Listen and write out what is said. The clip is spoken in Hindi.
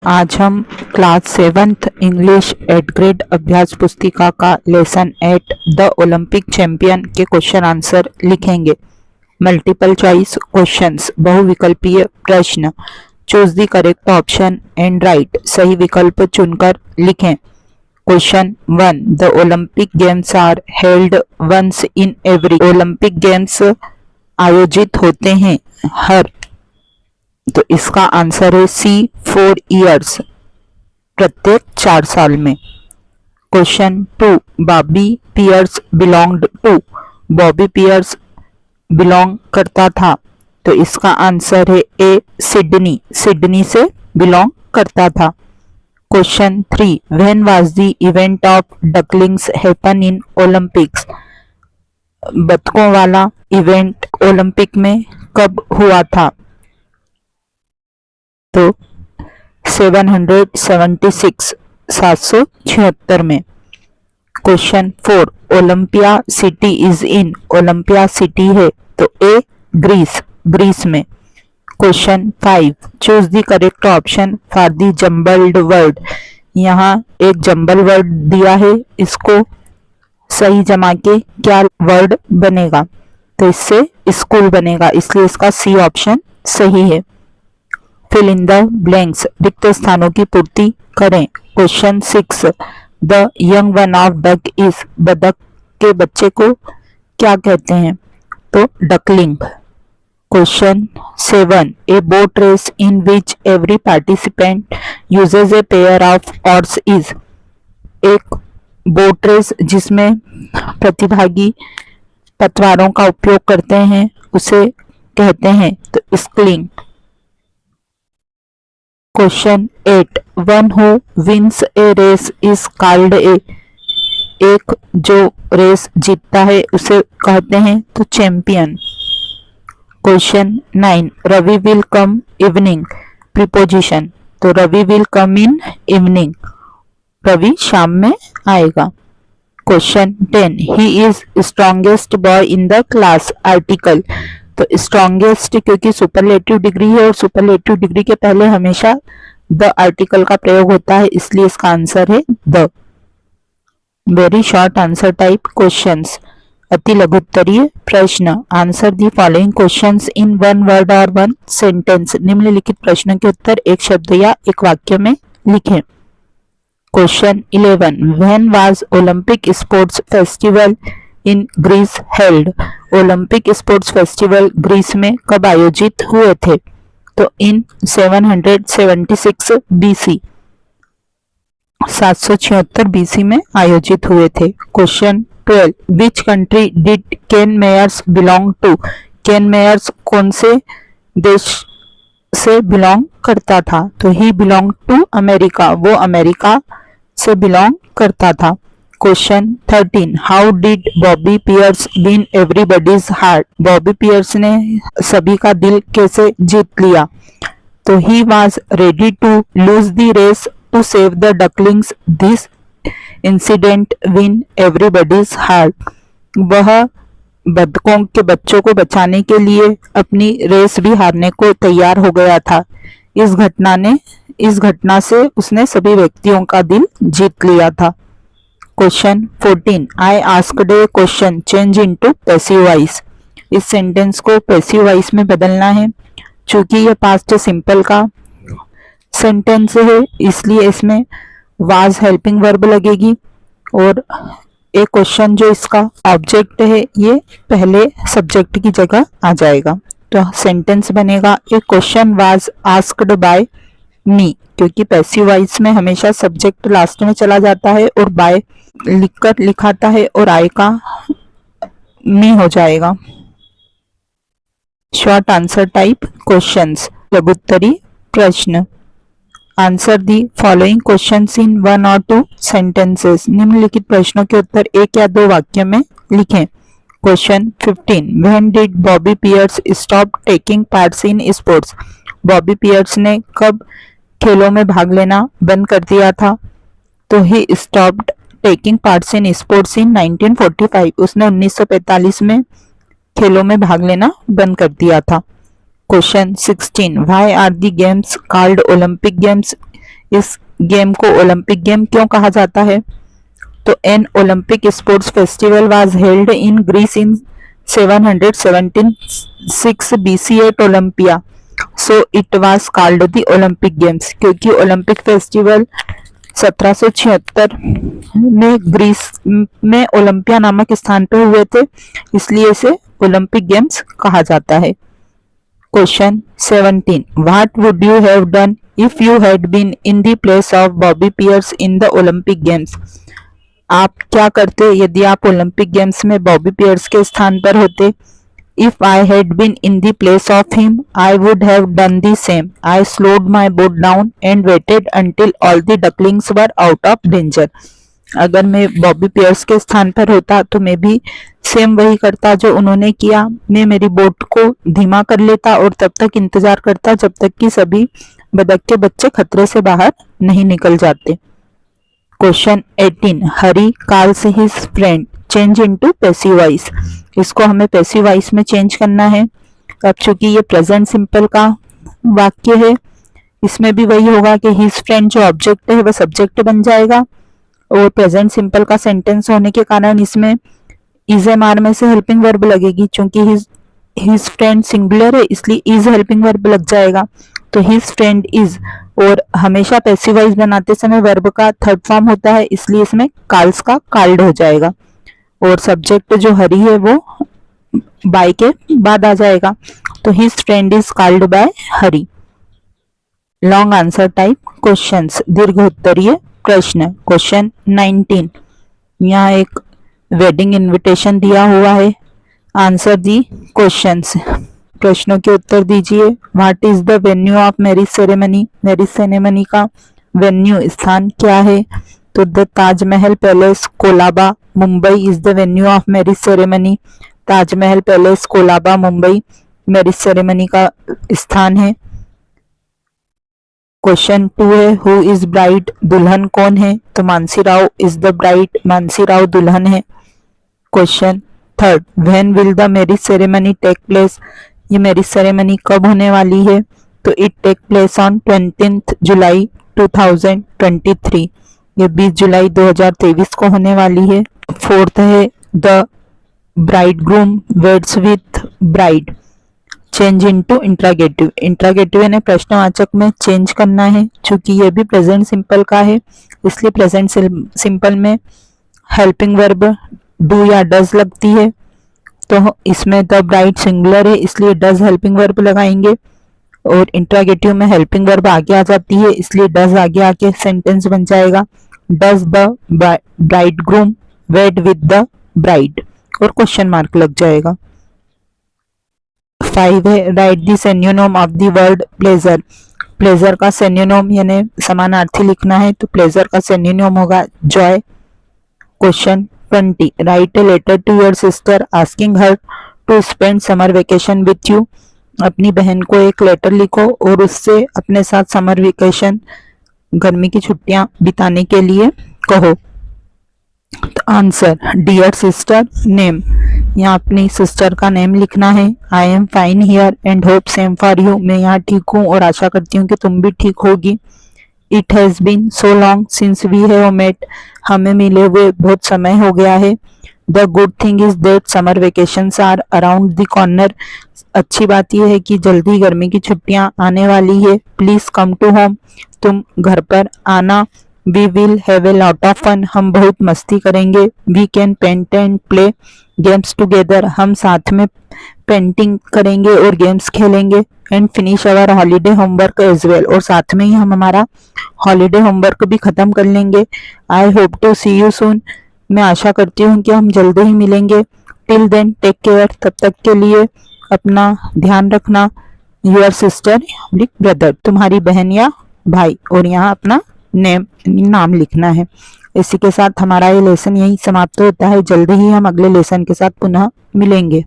आज हम class 7th English 8th grade अभ्यास पुस्तिका का लेसन 8 द ओलंपिक चैंपियन के क्वेश्चन आंसर लिखेंगे। मल्टीपल चॉइस क्वेश्चंस, बहुविकल्पीय प्रश्न। Choose the correct option and write, सही विकल्प चुनकर लिखें। Question 1, the Olympic games are held once in every. Olympic games आयोजित होते हैं हर, तो इसका आंसर है सी 4 ईयर्स, प्रत्येक 4 साल में। Question 2, Bobby Pearce belonged to. Bobby Pearce belong करता था, तो इसका आंसर है ए सिडनी, सिडनी से बिलोंग करता था। Question 3, when was the event of ducklings happen in Olympics. बतखों वाला इवेंट ओलंपिक में कब हुआ था, तो 776 776 में। Question 4, Olympia city is in. Olympia city है, तो ए ग्रीस, ग्रीस में। Question 5, choose the correct option for the jumbled word. यहाँ एक जम्बल वर्ड दिया है, इसको सही जमा के क्या वर्ड बनेगा, तो इससे स्कूल बनेगा, इसलिए इसका सी ऑप्शन सही है। फिल इन द ब्लैंक्स, रिक्त स्थानों की पूर्ति करें। Question 6, the young one of duck is. बतख के बच्चे को क्या कहते हैं, तो duckling. Question 7, a boat race in which every participant uses a pair of oars is. एक बोट रेस जिसमें प्रतिभागी पतवारों का उपयोग करते हैं उसे कहते हैं, तो sculling. Question 8, one who wins a race is called a. एक जो रेस जीतता है उसे कहते हैं, तो champion. Question 9, Ravi will come evening. Preposition, तो Ravi will come in evening, Ravi शाम में आएगा। Question 10, he is strongest boy in the class. Article, तो स्ट्रॉन्गेस्ट क्योंकि सुपरलेटिव डिग्री है और सुपरलेटिव डिग्री के पहले हमेशा द आर्टिकल का प्रयोग होता है, इसलिए इसका आंसर है the. Very short answer type questions, अति लघुत्तरीय प्रश्न। Answer the following questions in one word और वन सेंटेंस। निम्नलिखित प्रश्नों के उत्तर एक शब्द या एक वाक्य में लिखें। Question 11, when was Olympic sports festival in Greece held. Olympic sports festival Greece में कब आयोजित हुए थे, तो इन 776 बीसी, 776 बीसी में आयोजित हुए थे। Question 12, which country did Ken Myers belong to. Ken Myers कौन से देश से बिलोंग करता था, तो ही बिलोंग टू अमेरिका, वो अमेरिका से बिलोंग करता था। Question 13, how did Bobby Pearce win everybody's heart. Bobby Pearce ने सभी का दिल कैसे जीत लिया, तो he was ready to lose the race to save the ducklings. This incident win everybody's heart. वह बतखों के बच्चों को बचाने के लिए अपनी रेस भी हारने को तैयार हो गया था। इस घटना से उसने सभी व्यक्तियों का दिल जीत लिया था। Question 14, I asked A question change into passive voice. इस सेंटेंस को पैसिव वॉइस में बदलना है। चूंकि यह पास्ट सिंपल का सेंटेंस है, इसलिए इसमें वाज हेल्पिंग वर्ब लगेगी और एक क्वेश्चन जो इसका ऑब्जेक्ट है ये पहले सब्जेक्ट की जगह आ जाएगा। तो सेंटेंस बनेगा, ए क्वेश्चन वाज आस्क्ड बाय मी। क्योंकि पैसिव वॉइस में हमेशा सब्जेक्ट लास्ट में चला जाता है और बाय लिखकर लिखाता है और आई का मी हो जाएगा। शॉर्ट आंसर टाइप क्वेश्चंस, लघुत्तरी प्रश्न। Answer the following questions in 1 और 2 सेंटेंसेस। निम्नलिखित प्रश्नों के उत्तर एक या दो वाक्य में लिखें। Question 15, when did Bobby Pearce stop taking parts in sports. Bobby Pearce ने कब खेलों में भाग लेना बंद कर दिया था, तो he stopped taking parts in sports in 1945। उसने 1945 में खेलों में भाग लेना बंद कर दिया था। Question 16, why are the games called Olympic games इस गेम को ओलंपिक गेम क्यों कहा जाता है? तो an Olympic sports festival was held in Greece in 776 BC at Olympia, so it was called the Olympic games. क्योंकि ओलंपिक फेस्टिवल 1776 में ग्रीस में ओलंपिया नामक स्थान पर हुए थे, इसलिए इसे ओलंपिक गेम्स कहा जाता है। Question 17, what would you have done if you had been in the place of Bobby Pearce in the Olympic games? आप क्या करते यदि आप ओलंपिक गेम्स में बॉबी पियर्स के स्थान पर होते? If I had been in the place of him, I would have done the same. I slowed my boat down and waited until all the ducklings were out of danger. अगर मैं बॉबी पियर्स के स्थान पर होता तो मैं भी सेम वही करता जो उन्होंने किया। मैं मेरी बोट को धीमा कर लेता और तब तक इंतजार करता जब तक कि सभी बतख के बच्चे खतरे से बाहर नहीं निकल जाते। Question 18, Hari calls his friend change into passive voice. इसको हमें पैसिव वॉइस में चेंज करना है। अब चूंकि ये प्रेजेंट सिंपल का वाक्य है, इसमें भी वही होगा कि हिज फ्रेंड जो ऑब्जेक्ट है वह सब्जेक्ट बन जाएगा, और प्रेजेंट सिंपल का सेंटेंस होने के कारण इसमें इज एम आर में से हेल्पिंग वर्ब लगेगी। चूंकि हिज फ्रेंड सिंगुलर है इसलिए इज हेल्पिंग वर्ब लग जाएगा। तो हिज फ्रेंड इज, और हमेशा पैसिव वॉइस बनाते समय वर्ब का थर्ड फॉर्म होता है, इसलिए इसमें कॉल्स का कॉल्ड हो जाएगा, और सब्जेक्ट जो हरी है वो बाय के बाद आ जाएगा। तो his friend is called by Hari. Long answer type questions, दीर्घ उत्तरीय प्रश्न। क्वेश्चन 19, यहाँ एक वेडिंग इनविटेशन दिया हुआ है। आंसर दी क्वेश्चंस, प्रश्नों के उत्तर दीजिए। What is the venue of marriage ceremony? Marriage ceremony का वेन्यू स्थान क्या है? तो the Taj Mahal palace Colaba Mumbai is the venue of marriage ceremony. Taj Mahal palace Colaba Mumbai marriage ceremony का स्थान है। क्वेश्चन 2 है, हु इज ब्राइड? दुल्हन कौन है? तो Mansi Rao is the bride, Mansi Rao दुल्हन है। Question 3, when will the marriage ceremony take place? ये मैरिज सेरेमनी कब होने वाली है? तो it take place on 20 July 2023, ये 20 जुलाई 2023 को होने वाली है। 4th है, the bridegroom weds with bride change into interrogative. Interrogative यानी प्रश्नवाचक में चेंज करना है। चूंकि ये भी प्रेजेंट सिंपल का है इसलिए प्रेजेंट सिंपल में हेल्पिंग वर्ब डू या डज लगती है। तो इसमें द ब्राइड सिंगुलर है इसलिए डज हेल्पिंग वर्ब लगाएंगे, और इंट्रागेटिव में हेल्पिंग वर्ब आगे आ जाती है इसलिए डज आगे आके सेंटेंस बन जाएगा। Does the bridegroom wed with the bride, और क्वेश्चन मार्क लग जाएगा। 5 है, write the synonym of the word pleasure. Pleasure का सिनोनिम यानी समानार्थी लिखना है, तो प्लेजर का सिनोनिम होगा joy. Question 20, write a letter to your sister asking her to spend summer vacation with you. अपनी बहन को एक लेटर लिखो और उससे अपने साथ समर वेकेशन गर्मी की छुट्टियां बिताने के लिए कहो। तो आंसर, डियर सिस्टर नेम, यहाँ अपनी सिस्टर का नेम लिखना है। I am fine here and hope same for you, मैं यहाँ ठीक हूँ और आशा करती हूँ कि तुम भी ठीक होगी। It has been so long since we have met, हमें मिले हुए बहुत समय हो गया है। The good thing is that summer vacations are around the corner, अच्छी बात यह है कि जल्दी गर्मी की छुट्टियां आने वाली है। प्लीज कम टू होम, तुम घर पर आना। We will have a lot of fun, हम बहुत मस्ती करेंगे। We can paint and play games together, हम साथ में पेंटिंग करेंगे और गेम्स खेलेंगे। And finish our holiday homework as well, और साथ में ही हम हमारा हॉलीडे होमवर्क भी खत्म कर लेंगे। I hope to see you soon, मैं आशा करती हूँ कि हम जल्द ही मिलेंगे। टिल देन टेक केयर, तब तक के लिए अपना ध्यान रखना। योर सिस्टर ब्रदर, तुम्हारी बहन या भाई, और यहाँ अपना नाम लिखना है। इसी के साथ हमारा ये लेसन यही समाप्त होता है। जल्द ही हम अगले लेसन के साथ पुनः मिलेंगे।